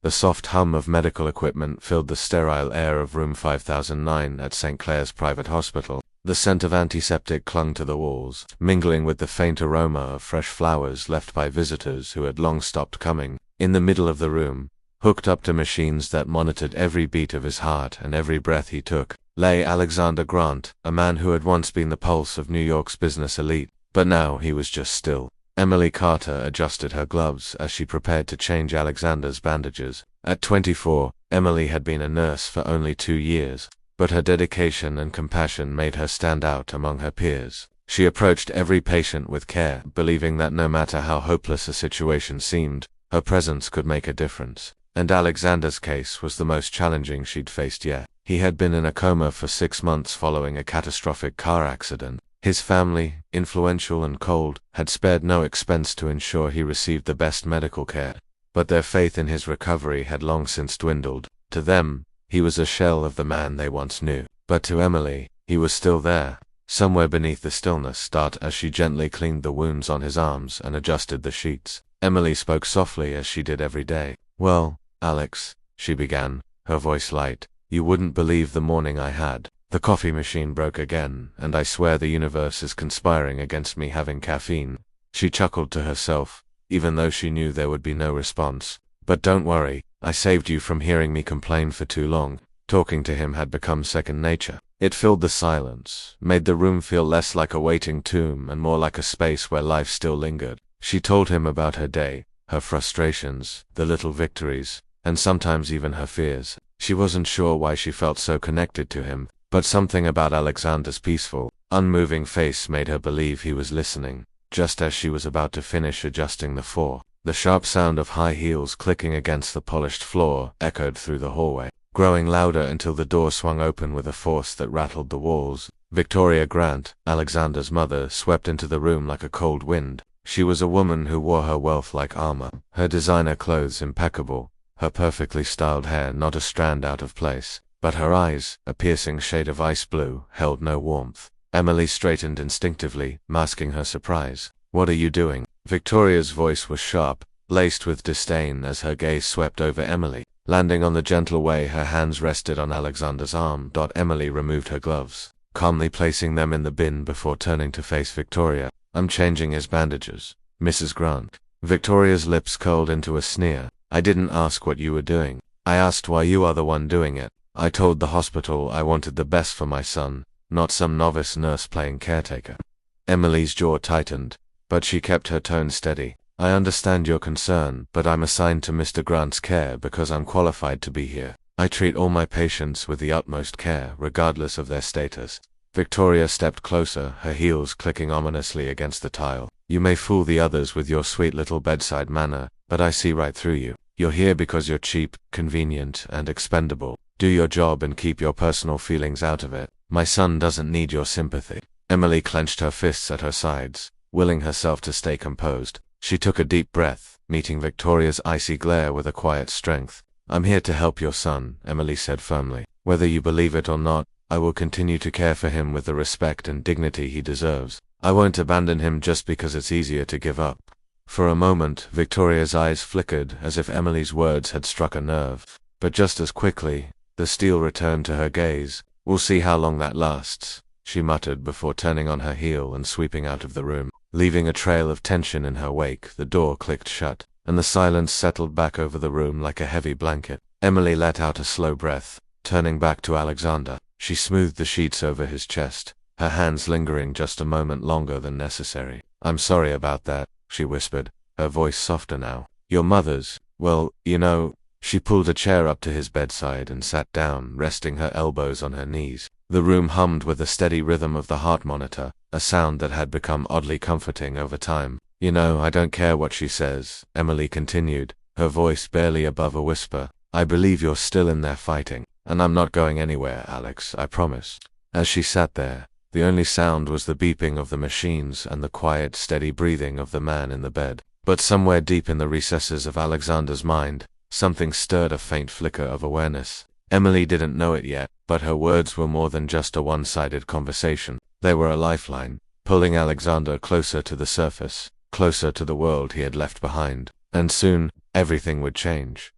The soft hum of medical equipment filled the sterile air of room 5009 at St. Clair's private hospital. The scent of antiseptic clung to the walls, mingling with the faint aroma of fresh flowers left by visitors who had long stopped coming. In the middle of the room, hooked up to machines that monitored every beat of his heart and every breath he took, lay Alexander Grant, a man who had once been the pulse of New York's business elite, but now he was just still. Emily Carter adjusted her gloves as she prepared to change Alexander's bandages. At 24, Emily had been a nurse for only 2 years, but her dedication and compassion made her stand out among her peers. She approached every patient with care, believing that no matter how hopeless a situation seemed, her presence could make a difference. And Alexander's case was the most challenging she'd faced yet. He had been in a coma for 6 months following a catastrophic car accident. His family, influential and cold, had spared no expense to ensure he received the best medical care, but their faith in his recovery had long since dwindled. To them, he was a shell of the man they once knew. But to Emily, he was still there, somewhere beneath the stillness. As she gently cleaned the wounds on his arms and adjusted the sheets, Emily spoke softly as she did every day. "Well, Alex," she began, her voice light, "you wouldn't believe the morning I had. The coffee machine broke again, and I swear the universe is conspiring against me having caffeine." She chuckled to herself, even though she knew there would be no response. "But don't worry, I saved you from hearing me complain for too long." Talking to him had become second nature. It filled the silence, made the room feel less like a waiting tomb and more like a space where life still lingered. She told him about her day, her frustrations, the little victories, and sometimes even her fears. She wasn't sure why she felt so connected to him, but something about Alexander's peaceful, unmoving face made her believe he was listening. Just as she was about to finish adjusting the four, the sharp sound of high heels clicking against the polished floor echoed through the hallway, growing louder until the door swung open with a force that rattled the walls. Victoria Grant, Alexander's mother, swept into the room like a cold wind. She was a woman who wore her wealth like armor, her designer clothes impeccable, her perfectly styled hair not a strand out of place. But her eyes, a piercing shade of ice blue, held no warmth. Emily straightened instinctively, masking her surprise. "What are you doing?" Victoria's voice was sharp, laced with disdain as her gaze swept over Emily. Landing on the gentle way her hands rested on Alexander's arm. Emily removed her gloves, calmly placing them in the bin before turning to face Victoria. "I'm changing his bandages, Mrs. Grant." Victoria's lips curled into a sneer. "I didn't ask what you were doing. I asked why you are the one doing it. I told the hospital I wanted the best for my son, not some novice nurse playing caretaker." Emily's jaw tightened, but she kept her tone steady. "I understand your concern, but I'm assigned to Mr. Grant's care because I'm qualified to be here. I treat all my patients with the utmost care, regardless of their status." Victoria stepped closer, her heels clicking ominously against the tile. "You may fool the others with your sweet little bedside manner, but I see right through you. You're here because you're cheap, convenient, and expendable. Do your job and keep your personal feelings out of it. My son doesn't need your sympathy." Emily clenched her fists at her sides, willing herself to stay composed. She took a deep breath, meeting Victoria's icy glare with a quiet strength. "I'm here to help your son," Emily said firmly. "Whether you believe it or not, I will continue to care for him with the respect and dignity he deserves. I won't abandon him just because it's easier to give up." For a moment, Victoria's eyes flickered as if Emily's words had struck a nerve. But just as quickly, the steel returned to her gaze. "We'll see how long that lasts," she muttered before turning on her heel and sweeping out of the room. Leaving a trail of tension in her wake, the door clicked shut, and the silence settled back over the room like a heavy blanket. Emily let out a slow breath, turning back to Alexander. She smoothed the sheets over his chest, her hands lingering just a moment longer than necessary. "I'm sorry about that," she whispered, her voice softer now. "Your mother's, well, you know." She pulled a chair up to his bedside and sat down, resting her elbows on her knees. The room hummed with the steady rhythm of the heart monitor, a sound that had become oddly comforting over time. "You know, I don't care what she says," Emily continued, her voice barely above a whisper. "I believe you're still in there fighting, and I'm not going anywhere, Alex, I promise." As she sat there, the only sound was the beeping of the machines and the quiet, steady breathing of the man in the bed. But somewhere deep in the recesses of Alexander's mind, something stirred a faint flicker of awareness. Emily didn't know it yet, but her words were more than just a one-sided conversation. They were a lifeline, pulling Alexander closer to the surface, closer to the world he had left behind. And soon, everything would change.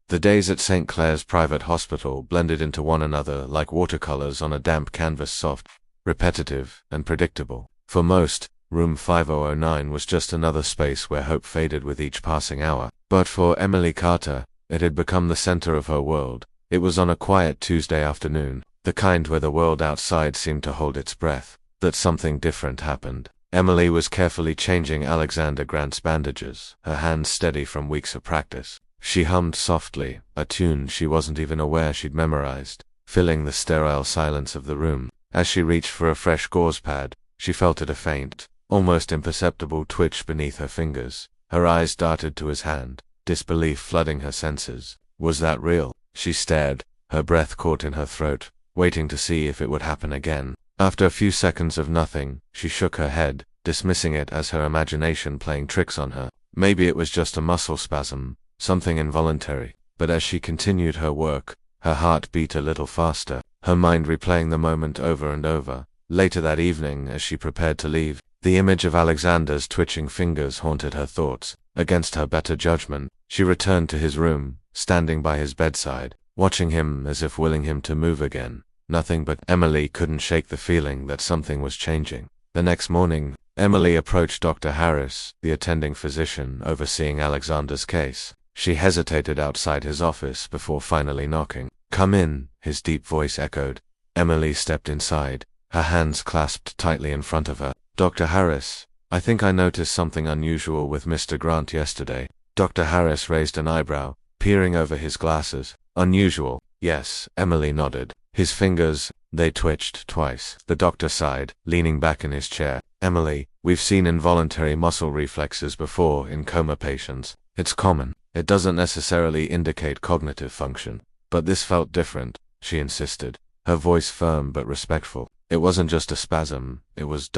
The days at St. Clair's private hospital blended into one another like watercolors on a damp canvas, soft, repetitive, and predictable. For most, room 5009 was just another space where hope faded with each passing hour. But for Emily Carter, it had become the center of her world. It was on a quiet Tuesday afternoon, the kind where the world outside seemed to hold its breath, that something different happened. Emily was carefully changing Alexander Grant's bandages, her hands steady from weeks of practice. She hummed softly, a tune she wasn't even aware she'd memorized, filling the sterile silence of the room. As she reached for a fresh gauze pad, she felt it a faint, almost imperceptible twitch beneath her fingers. Her eyes darted to his hand, disbelief flooding her senses. Was that real? She stared, her breath caught in her throat, waiting to see if it would happen again. After a few seconds of nothing, she shook her head, dismissing it as her imagination playing tricks on her. Maybe it was just a muscle spasm, something involuntary. But as she continued her work, her heart beat a little faster, her mind replaying the moment over and over. Later that evening, as she prepared to leave, the image of Alexander's twitching fingers haunted her thoughts. Against her better judgment, she returned to his room, standing by his bedside, watching him as if willing him to move again. Nothing but Emily couldn't shake the feeling that something was changing. The next morning, Emily approached Dr. Harris, the attending physician overseeing Alexander's case. She hesitated outside his office before finally knocking. "Come in," his deep voice echoed. Emily stepped inside, her hands clasped tightly in front of her. "Dr. Harris, I think I noticed something unusual with Mr. Grant yesterday." Dr. Harris raised an eyebrow, peering over his glasses. "Unusual?" "Yes," Emily nodded. "His fingers, they twitched twice." The doctor sighed, leaning back in his chair. "Emily, we've seen involuntary muscle reflexes before in coma patients. It's common. It doesn't necessarily indicate cognitive function. But this felt different," she insisted, her voice firm but respectful. "It wasn't just a spasm, it was ...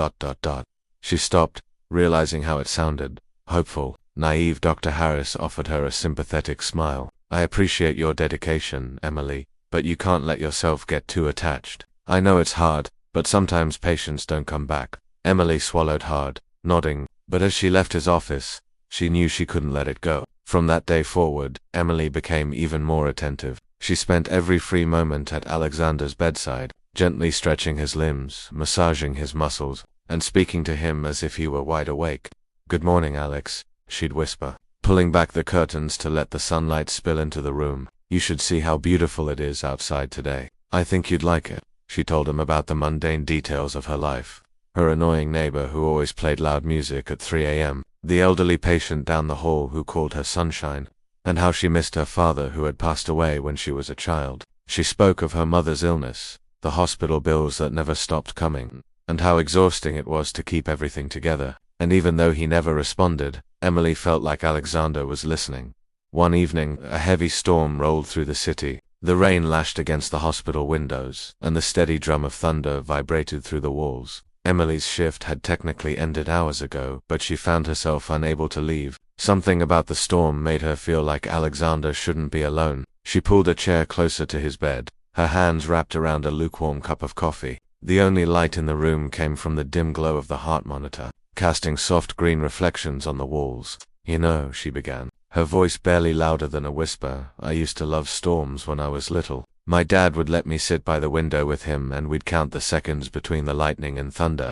She stopped, realizing how it sounded. Hopeful, naive. Dr. Harris offered her a sympathetic smile. "I appreciate your dedication, Emily, but you can't let yourself get too attached. I know it's hard, but sometimes patients don't come back." Emily swallowed hard, nodding, but as she left his office, she knew she couldn't let it go. From that day forward, Emily became even more attentive. She spent every free moment at Alexander's bedside, gently stretching his limbs, massaging his muscles, and speaking to him as if he were wide awake. "Good morning, Alex," she'd whisper, pulling back the curtains to let the sunlight spill into the room. "You should see how beautiful it is outside today. I think you'd like it." She told him about the mundane details of her life. Her annoying neighbor who always played loud music at 3 a.m., the elderly patient down the hall who called her sunshine, and how she missed her father who had passed away when she was a child. She spoke of her mother's illness, the hospital bills that never stopped coming, and how exhausting it was to keep everything together. And even though he never responded, Emily felt like Alexander was listening. One evening, a heavy storm rolled through the city. The rain lashed against the hospital windows, and the steady drum of thunder vibrated through the walls. Emily's shift had technically ended hours ago, but she found herself unable to leave. Something about the storm made her feel like Alexander shouldn't be alone. She pulled a chair closer to his bed, her hands wrapped around a lukewarm cup of coffee. The only light in the room came from the dim glow of the heart monitor, casting soft green reflections on the walls. "You know," she began, her voice barely louder than a whisper, "I used to love storms when I was little. My dad would let me sit by the window with him and we'd count the seconds between the lightning and thunder."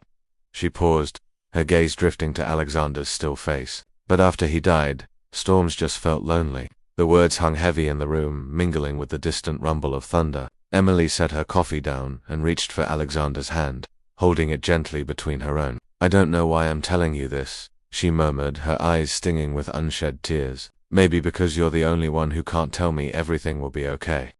She paused, her gaze drifting to Alexander's still face. "But after he died, storms just felt lonely." The words hung heavy in the room, mingling with the distant rumble of thunder. Emily set her coffee down and reached for Alexander's hand, holding it gently between her own. "I don't know why I'm telling you this," she murmured, her eyes stinging with unshed tears. "Maybe because you're the only one who can't tell me everything will be okay.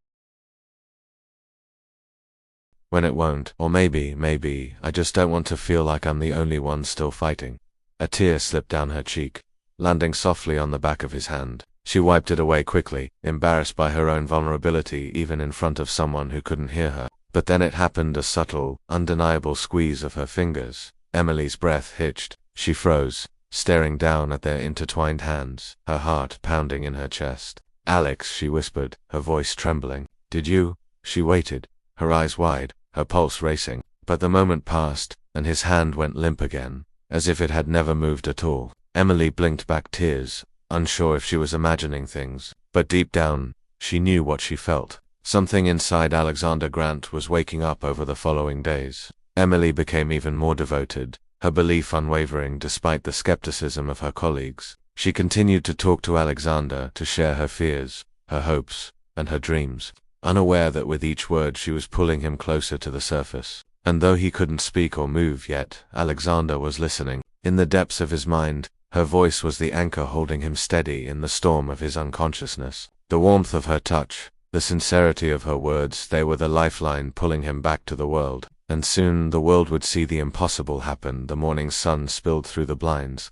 When it won't. Or maybe, I just don't want to feel like I'm the only one still fighting." A tear slipped down her cheek, landing softly on the back of his hand. She wiped it away quickly, embarrassed by her own vulnerability even in front of someone who couldn't hear her. But then it happened, a subtle, undeniable squeeze of her fingers. Emily's breath hitched. She froze, staring down at their intertwined hands, her heart pounding in her chest. "Alex," she whispered, her voice trembling. "Did you?" She waited, her eyes wide, her pulse racing. But the moment passed, and his hand went limp again, as if it had never moved at all. Emily blinked back tears, unsure if she was imagining things. But deep down, She knew what she felt. Something inside Alexander Grant was waking up over the following days. Emily became even more devoted, her belief unwavering despite the skepticism of her colleagues. She continued to talk to Alexander, to share her fears, her hopes, and her dreams, unaware that with each word she was pulling him closer to the surface. And though he couldn't speak or move yet, Alexander was listening. In the depths of his mind, her voice was the anchor holding him steady in the storm of his unconsciousness. The warmth of her touch, the sincerity of her words, they were the lifeline pulling him back to the world. And soon the world would see the impossible happen. The morning sun spilled through the blinds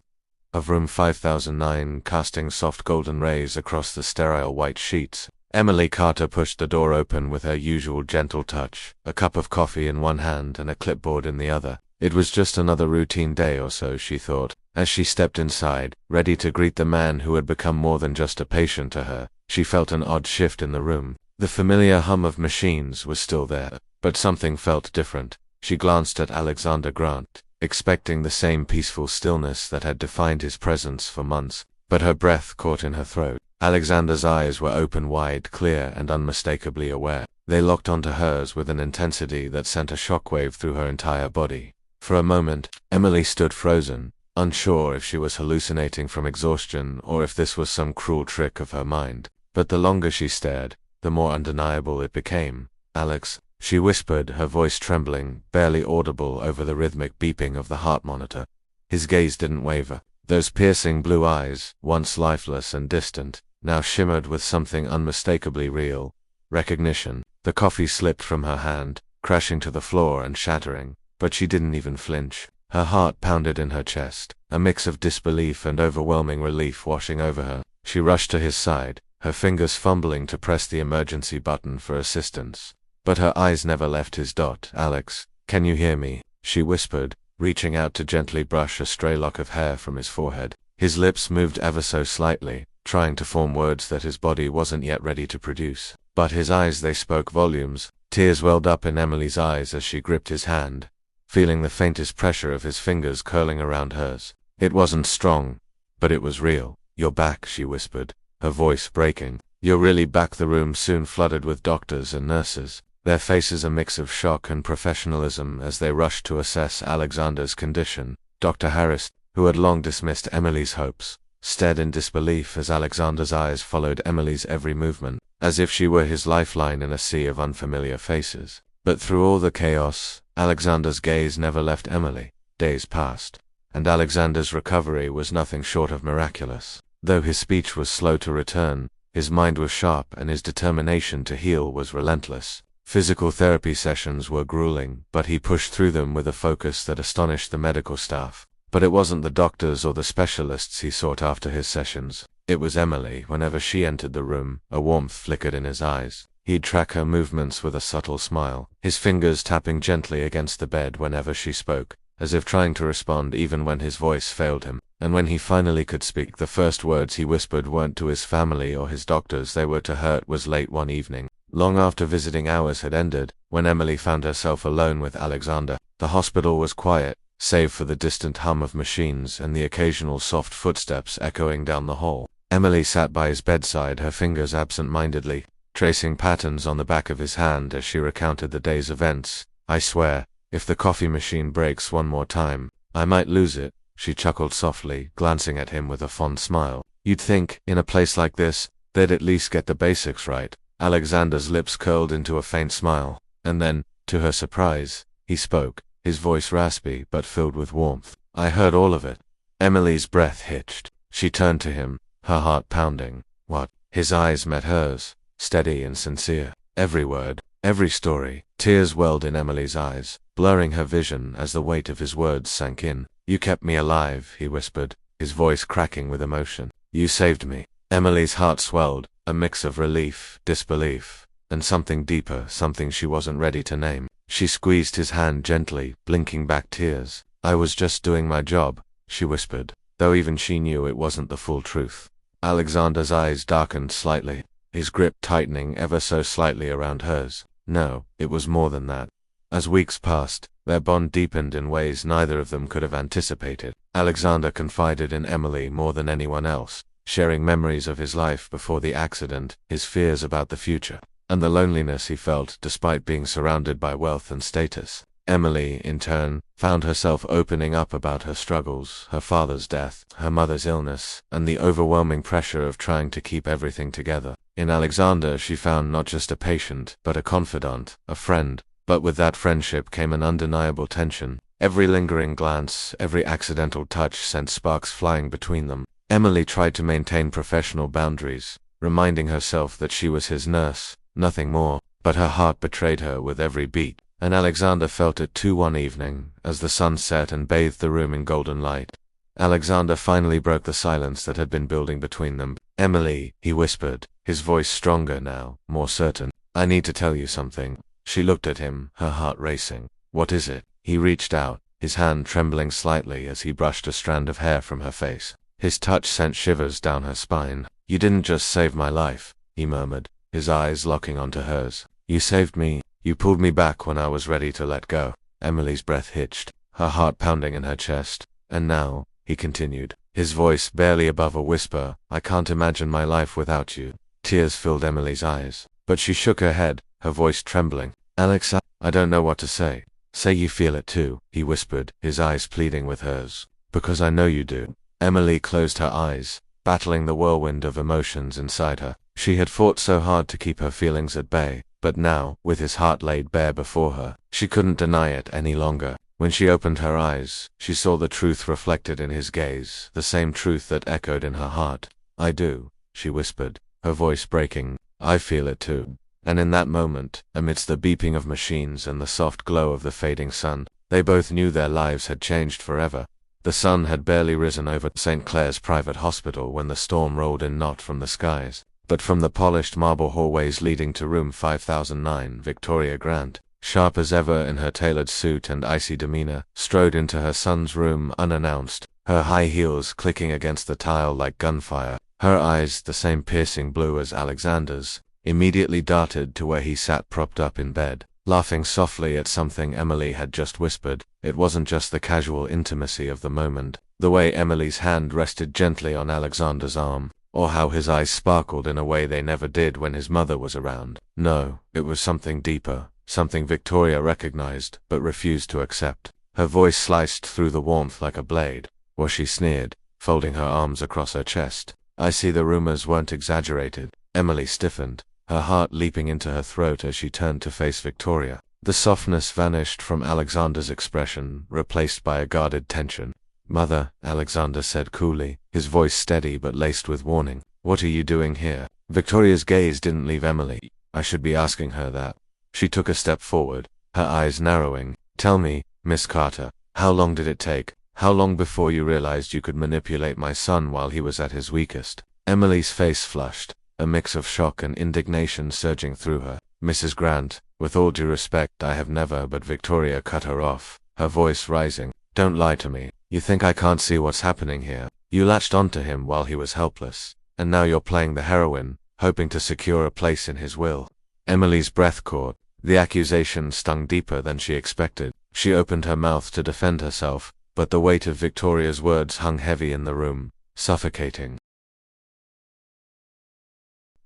of room 5009, casting soft golden rays across the sterile white sheets. Emily Carter pushed the door open with her usual gentle touch, a cup of coffee in one hand and a clipboard in the other. It was just another routine day or so, she thought, as she stepped inside, ready to greet the man who had become more than just a patient to her. She felt an odd shift in the room. The familiar hum of machines was still there, but something felt different. She glanced at Alexander Grant, expecting the same peaceful stillness that had defined his presence for months, but her breath caught in her throat. Alexander's eyes were open wide, clear and unmistakably aware. They locked onto hers with an intensity that sent a shockwave through her entire body. For a moment, Emily stood frozen, unsure if she was hallucinating from exhaustion or if this was some cruel trick of her mind. But the longer she stared, the more undeniable it became. "Alex," she whispered, her voice trembling, barely audible over the rhythmic beeping of the heart monitor. His gaze didn't waver. Those piercing blue eyes, once lifeless and distant, now shimmered with something unmistakably real. Recognition. The coffee slipped from her hand, crashing to the floor and shattering, but she didn't even flinch. Her heart pounded in her chest, a mix of disbelief and overwhelming relief washing over her. She rushed to his side, her fingers fumbling to press the emergency button for assistance. But her eyes never left his dot. "Alex, can you hear me?" she whispered, reaching out to gently brush a stray lock of hair from his forehead. His lips moved ever so slightly, trying to form words that his body wasn't yet ready to produce. But his eyes, they spoke volumes. Tears welled up in Emily's eyes as she gripped his hand, feeling the faintest pressure of his fingers curling around hers. It wasn't strong, but it was real. "You're back," she whispered, her voice breaking. "You're really back." The room soon flooded with doctors and nurses, their faces a mix of shock and professionalism as they rushed to assess Alexander's condition. Dr. Harris, who had long dismissed Emily's hopes, stared in disbelief as Alexander's eyes followed Emily's every movement, as if she were his lifeline in a sea of unfamiliar faces. But through all the chaos, Alexander's gaze never left Emily. Days passed, and Alexander's recovery was nothing short of miraculous. Though his speech was slow to return, his mind was sharp and his determination to heal was relentless. Physical therapy sessions were grueling, but he pushed through them with a focus that astonished the medical staff. But it wasn't the doctors or the specialists he sought after his sessions. It was Emily. Whenever she entered the room, a warmth flickered in his eyes. He'd track her movements with a subtle smile, his fingers tapping gently against the bed whenever she spoke, as if trying to respond even when his voice failed him. And when he finally could speak, the first words he whispered weren't to his family or his doctors, they were to her. It was late one evening, long after visiting hours had ended, when Emily found herself alone with Alexander. The hospital was quiet, save for the distant hum of machines and the occasional soft footsteps echoing down the hall. Emily sat by his bedside, her fingers absent-mindedly tracing patterns on the back of his hand as she recounted the day's events. "I swear, if the coffee machine breaks one more time, I might lose it," she chuckled softly, glancing at him with a fond smile. "You'd think, in a place like this, they'd at least get the basics right." Alexander's lips curled into a faint smile, and then, to her surprise, he spoke, his voice raspy but filled with warmth. "I heard all of it." Emily's breath hitched. She turned to him, her heart pounding. "What?" His eyes met hers, steady and sincere. Every word, every story. Tears welled in Emily's eyes, blurring her vision as the weight of his words sank in. "You kept me alive," he whispered, his voice cracking with emotion. "You saved me." Emily's heart swelled, a mix of relief, disbelief, and something deeper, something she wasn't ready to name. She squeezed his hand gently, blinking back tears. "I was just doing my job," she whispered, though even she knew it wasn't the full truth. Alexander's eyes darkened slightly, his grip tightening ever so slightly around hers. No, it was more than that. As weeks passed, their bond deepened in ways neither of them could have anticipated. Alexander confided in Emily more than anyone else, sharing memories of his life before the accident, his fears about the future, and the loneliness he felt despite being surrounded by wealth and status. Emily, in turn, found herself opening up about her struggles, her father's death, her mother's illness, and the overwhelming pressure of trying to keep everything together. In Alexander, she found not just a patient, but a confidant, a friend. But with that friendship came an undeniable tension. Every lingering glance, every accidental touch sent sparks flying between them. Emily tried to maintain professional boundaries, reminding herself that she was his nurse, nothing more, but her heart betrayed her with every beat. And Alexander felt it too one evening, as the sun set and bathed the room in golden light. Alexander finally broke the silence that had been building between them. "Emily," he whispered, his voice stronger now, more certain. "I need to tell you something." She looked at him, her heart racing. "What is it?" He reached out, his hand trembling slightly as he brushed a strand of hair from her face. His touch sent shivers down her spine. "You didn't just save my life," he murmured, his eyes locking onto hers. "You saved me. You pulled me back when I was ready to let go." Emily's breath hitched, her heart pounding in her chest. "And now," he continued, his voice barely above a whisper, "I can't imagine my life without you." Tears filled Emily's eyes, but she shook her head, her voice trembling. "Alex, I don't know what to say." "Say you feel it too," he whispered, his eyes pleading with hers. "Because I know you do." Emily closed her eyes, battling the whirlwind of emotions inside her. She had fought so hard to keep her feelings at bay, but now, with his heart laid bare before her, she couldn't deny it any longer. When she opened her eyes, she saw the truth reflected in his gaze, the same truth that echoed in her heart. "I do," she whispered, her voice breaking. "I feel it too." And in that moment, amidst the beeping of machines and the soft glow of the fading sun, they both knew their lives had changed forever. The sun had barely risen over St. Clair's private hospital when the storm rolled in not from the skies, but from the polished marble hallways leading to room 5009. Victoria Grant, sharp as ever in her tailored suit and icy demeanor, strode into her son's room unannounced, her high heels clicking against the tile like gunfire. Her eyes, the same piercing blue as Alexander's, immediately darted to where he sat propped up in bed, laughing softly at something Emily had just whispered. It wasn't just the casual intimacy of the moment, the way Emily's hand rested gently on Alexander's arm, or how his eyes sparkled in a way they never did when his mother was around. No, it was something deeper, something Victoria recognized but refused to accept. Her voice sliced through the warmth like a blade. Well, she sneered, folding her arms across her chest. "I see the rumors weren't exaggerated." Emily stiffened, her heart leaping into her throat as she turned to face Victoria. The softness vanished from Alexander's expression, replaced by a guarded tension. "Mother," Alexander said coolly, his voice steady but laced with warning. "What are you doing here?" Victoria's gaze didn't leave Emily. "I should be asking her that." She took a step forward, her eyes narrowing. "Tell me, Miss Carter, how long did it take? How long before you realized you could manipulate my son while he was at his weakest?" Emily's face flushed, a mix of shock and indignation surging through her. "Mrs. Grant, with all due respect, I have never," but Victoria cut her off, her voice rising. "Don't lie to me. You think I can't see what's happening here? You latched onto him while he was helpless, and now you're playing the heroine, hoping to secure a place in his will." Emily's breath caught. The accusation stung deeper than she expected. She opened her mouth to defend herself, but the weight of Victoria's words hung heavy in the room, suffocating.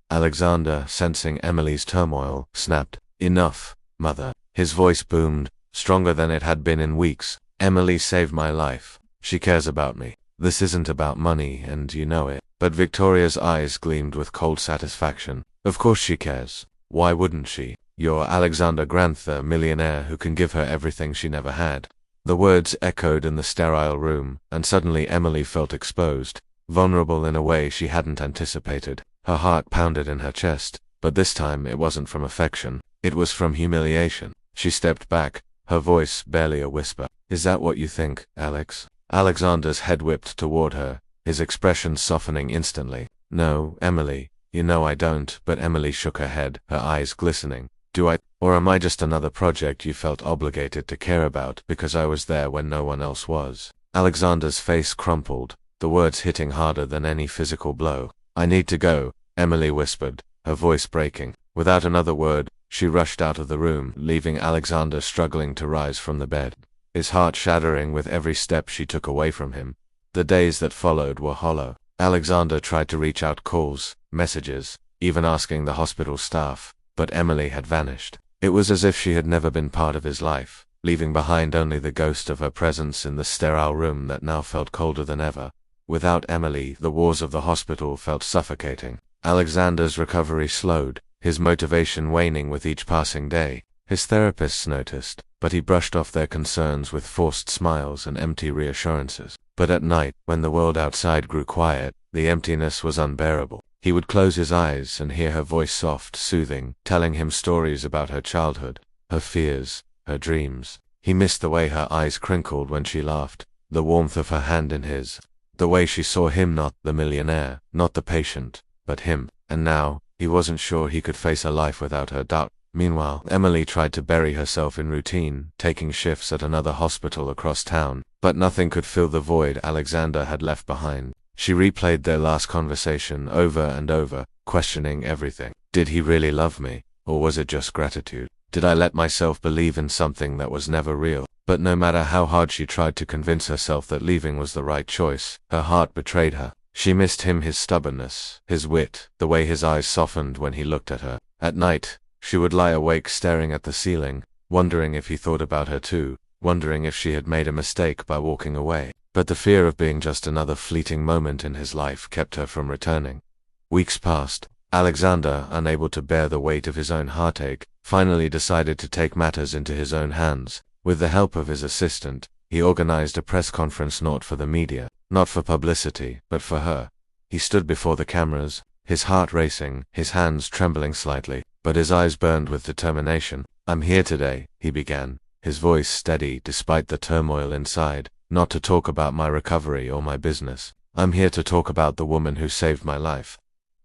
Alexander, sensing Emily's turmoil, snapped, "Enough, mother." His voice boomed, stronger than it had been in weeks. "Emily saved my life. She cares about me. This isn't about money, and you know it." But Victoria's eyes gleamed with cold satisfaction. "Of course she cares. Why wouldn't she? You're Alexander Grant, the millionaire who can give her everything she never had." The words echoed in the sterile room, and suddenly Emily felt exposed, vulnerable in a way she hadn't anticipated. Her heart pounded in her chest, but this time it wasn't from affection. It was from humiliation. She stepped back, her voice barely a whisper. "Is that what you think, Alex?" Alexander's head whipped toward her, his expression softening instantly. "No, Emily, you know I don't." But Emily shook her head, her eyes glistening. "Do I? Or am I just another project you felt obligated to care about because I was there when no one else was?" Alexander's face crumpled, the words hitting harder than any physical blow. "I need to go," Emily whispered, her voice breaking. Without another word, she rushed out of the room, leaving Alexander struggling to rise from the bed, his heart shattering with every step she took away from him. The days that followed were hollow. Alexander tried to reach out, calls, messages, even asking the hospital staff, but Emily had vanished. It was as if she had never been part of his life, leaving behind only the ghost of her presence in the sterile room that now felt colder than ever. Without Emily, the walls of the hospital felt suffocating. Alexander's recovery slowed, his motivation waning with each passing day. His therapists noticed, but he brushed off their concerns with forced smiles and empty reassurances. But at night, when the world outside grew quiet, the emptiness was unbearable. He would close his eyes and hear her voice, soft, soothing, telling him stories about her childhood, her fears, her dreams. He missed the way her eyes crinkled when she laughed, the warmth of her hand in his, the way she saw him, not the millionaire, not the patient, but him. And now, he wasn't sure he could face a life without her. Meanwhile, Emily tried to bury herself in routine, taking shifts at another hospital across town, but nothing could fill the void Alexander had left behind. She replayed their last conversation over and over, questioning everything. Did he really love me? Or was it just gratitude? Did I let myself believe in something that was never real? But no matter how hard she tried to convince herself that leaving was the right choice, her heart betrayed her. She missed him, his stubbornness, his wit, the way his eyes softened when he looked at her. At night, she would lie awake staring at the ceiling, wondering if he thought about her too, wondering if she had made a mistake by walking away. But the fear of being just another fleeting moment in his life kept her from returning. Weeks passed. Alexander, unable to bear the weight of his own heartache, finally decided to take matters into his own hands. With the help of his assistant, he organized a press conference, not for the media, not for publicity, but for her. He stood before the cameras, his heart racing, his hands trembling slightly, but his eyes burned with determination. "I'm here today," he began, his voice steady despite the turmoil inside, "not to talk about my recovery or my business. I'm here to talk about the woman who saved my life."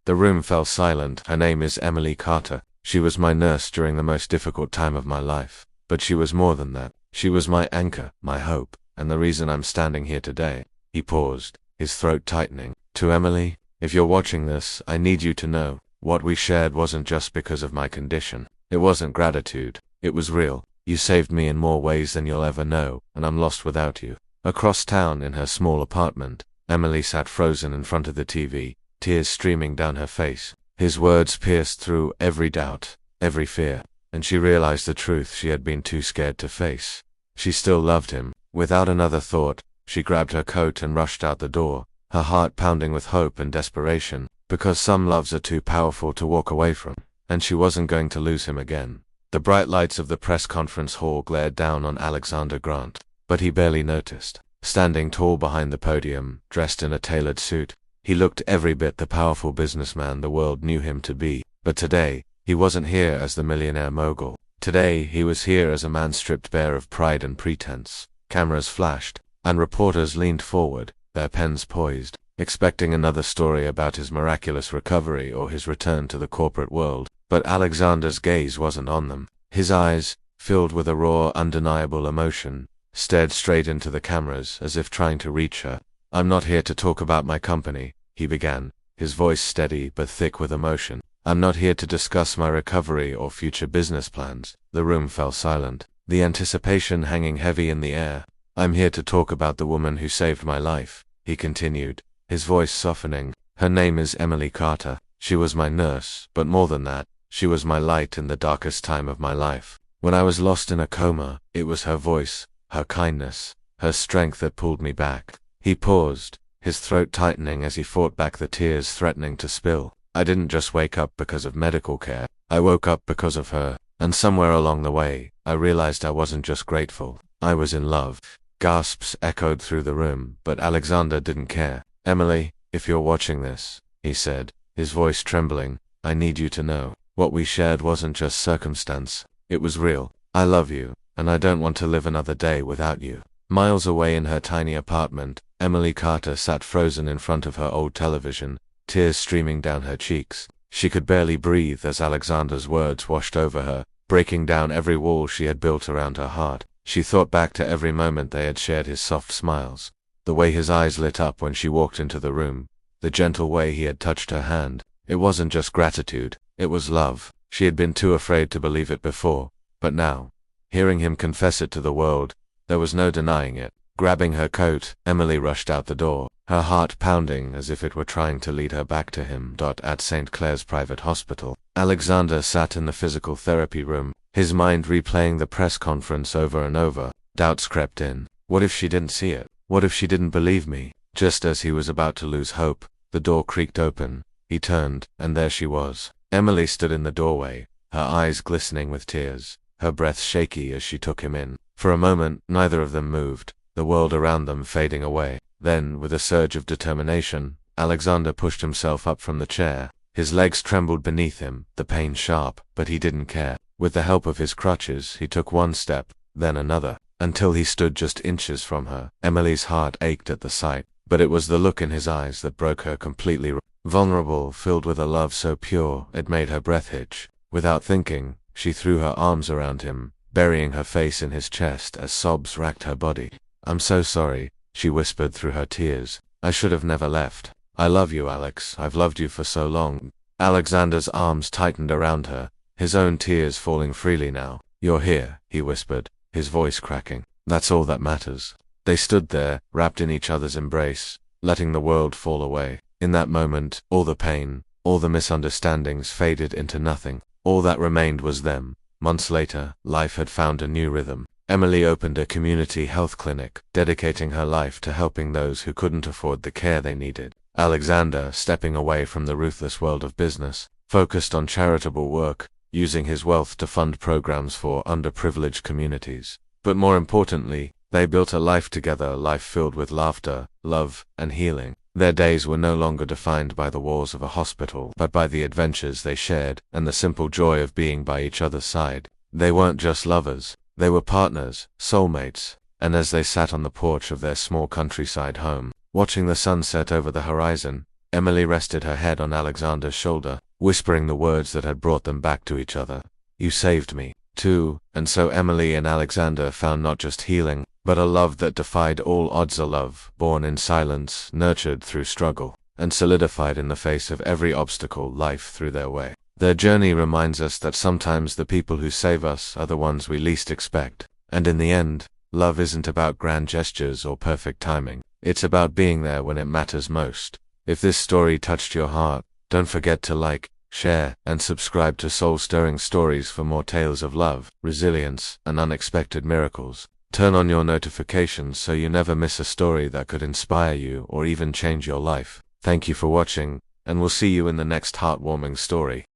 The room fell silent. "Her name is Emily Carter. She was my nurse during the most difficult time of my life. But she was more than that. She was my anchor, my hope, and the reason I'm standing here today." He paused, his throat tightening. "To Emily, if you're watching this, I need you to know, what we shared wasn't just because of my condition. It wasn't gratitude. It was real. You saved me in more ways than you'll ever know, and I'm lost without you." Across town, in her small apartment, Emily sat frozen in front of the TV, tears streaming down her face. His words pierced through every doubt, every fear, and she realized the truth she had been too scared to face. She still loved him. Without another thought, she grabbed her coat and rushed out the door, her heart pounding with hope and desperation, because some loves are too powerful to walk away from, and she wasn't going to lose him again. The bright lights of the press conference hall glared down on Alexander Grant, but he barely noticed. Standing tall behind the podium, dressed in a tailored suit, he looked every bit the powerful businessman the world knew him to be. But today, he wasn't here as the millionaire mogul. Today, he was here as a man stripped bare of pride and pretense. Cameras flashed, and reporters leaned forward, their pens poised, expecting another story about his miraculous recovery or his return to the corporate world. But Alexander's gaze wasn't on them. His eyes, filled with a raw, undeniable emotion, stared straight into the cameras as if trying to reach her. "I'm not here to talk about my company," he began, his voice steady but thick with emotion. "I'm not here to discuss my recovery or future business plans." The room fell silent, the anticipation hanging heavy in the air. "I'm here to talk about the woman who saved my life," he continued, his voice softening. "Her name is Emily Carter. She was my nurse, but more than that, she was my light in the darkest time of my life. When I was lost in a coma, it was her voice, her kindness, her strength that pulled me back." He paused, his throat tightening as he fought back the tears threatening to spill. "I didn't just wake up because of medical care. I woke up because of her, and somewhere along the way, I realized I wasn't just grateful. I was in love." Gasps echoed through the room, but Alexander didn't care. "Emily, if you're watching this," he said, his voice trembling, "I need you to know, what we shared wasn't just circumstance. It was real. I love you, and I don't want to live another day without you." Miles away in her tiny apartment, Emily Carter sat frozen in front of her old television, tears streaming down her cheeks. She could barely breathe as Alexander's words washed over her, breaking down every wall she had built around her heart. She thought back to every moment they had shared, his soft smiles, the way his eyes lit up when she walked into the room, the gentle way he had touched her hand. It wasn't just gratitude, it was love. She had been too afraid to believe it before, but now, hearing him confess it to the world, there was no denying it. Grabbing her coat, Emily rushed out the door, her heart pounding as if it were trying to lead her back to him. At St. Clair's private hospital, Alexander sat in the physical therapy room, his mind replaying the press conference over and over. Doubts crept in. What if she didn't see it? What if she didn't believe me? Just as he was about to lose hope, the door creaked open. He turned, and there she was. Emily stood in the doorway, her eyes glistening with tears, her breath shaky as she took him in. For a moment, neither of them moved, the world around them fading away. Then, with a surge of determination, Alexander pushed himself up from the chair. His legs trembled beneath him, the pain sharp, but he didn't care. With the help of his crutches, he took one step, then another, until he stood just inches from her. Emily's heart ached at the sight, but it was the look in his eyes that broke her completely. Vulnerable, filled with a love so pure, it made her breath hitch. Without thinking, she threw her arms around him, burying her face in his chest as sobs racked her body. "I'm so sorry," she whispered through her tears. "I should have never left. I love you, Alex. I've loved you for so long." Alexander's arms tightened around her, his own tears falling freely now. "You're here," he whispered, his voice cracking. "That's all that matters." They stood there, wrapped in each other's embrace, letting the world fall away. In that moment, all the pain, all the misunderstandings faded into nothing. All that remained was them. Months later, life had found a new rhythm. Emily opened a community health clinic, dedicating her life to helping those who couldn't afford the care they needed. Alexander, stepping away from the ruthless world of business, focused on charitable work, using his wealth to fund programs for underprivileged communities. But more importantly, they built a life together, a life filled with laughter, love, and healing. Their days were no longer defined by the walls of a hospital, but by the adventures they shared, and the simple joy of being by each other's side. They weren't just lovers, they were partners, soulmates, and as they sat on the porch of their small countryside home, watching the sunset over the horizon, Emily rested her head on Alexander's shoulder, whispering the words that had brought them back to each other. "You saved me, too." And so Emily and Alexander found not just healing, but a love that defied all odds, a love born in silence, nurtured through struggle, and solidified in the face of every obstacle life threw their way. Their journey reminds us that sometimes the people who save us are the ones we least expect. And in the end, love isn't about grand gestures or perfect timing. It's about being there when it matters most. If this story touched your heart, don't forget to like, share, and subscribe to Soul-Stirring Stories for more tales of love, resilience, and unexpected miracles. Turn on your notifications so you never miss a story that could inspire you or even change your life. Thank you for watching, and we'll see you in the next heartwarming story.